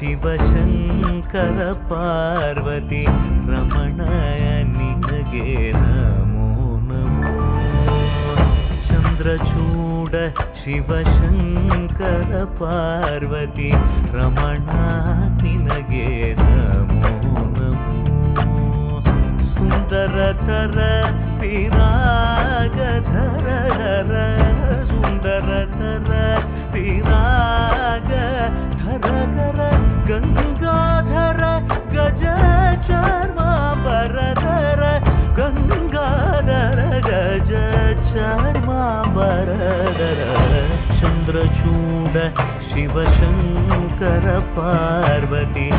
ಶಿವಶಂಕರ ಪಾರ್ವತಿ ರಮಣ ನಿನಗೆ ನಮೋ ನಮೋ. ಚಂದ್ರಚೂಡ ಶಿವಶಂಕರ ಪಾರ್ವತಿ ರಮಣ ನಿನಗೆ ನಮೋ ನಮೋ. ಸುಂದರತರ ವಿರಾಗಧರ ಸುಂದರತರ ವಿರಾಗಧರ ಗಂಗಾಧರ ಗಜ ಚರ್ಮಾಂಬರಧರ ಗಂಗಾಧರ ಗಜ ಚರ್ಮಾಂಬರಧರ. ಚಂದ್ರಚೂಡ ಶಿವಶಂಕರ ಪಾರ್ವತಿ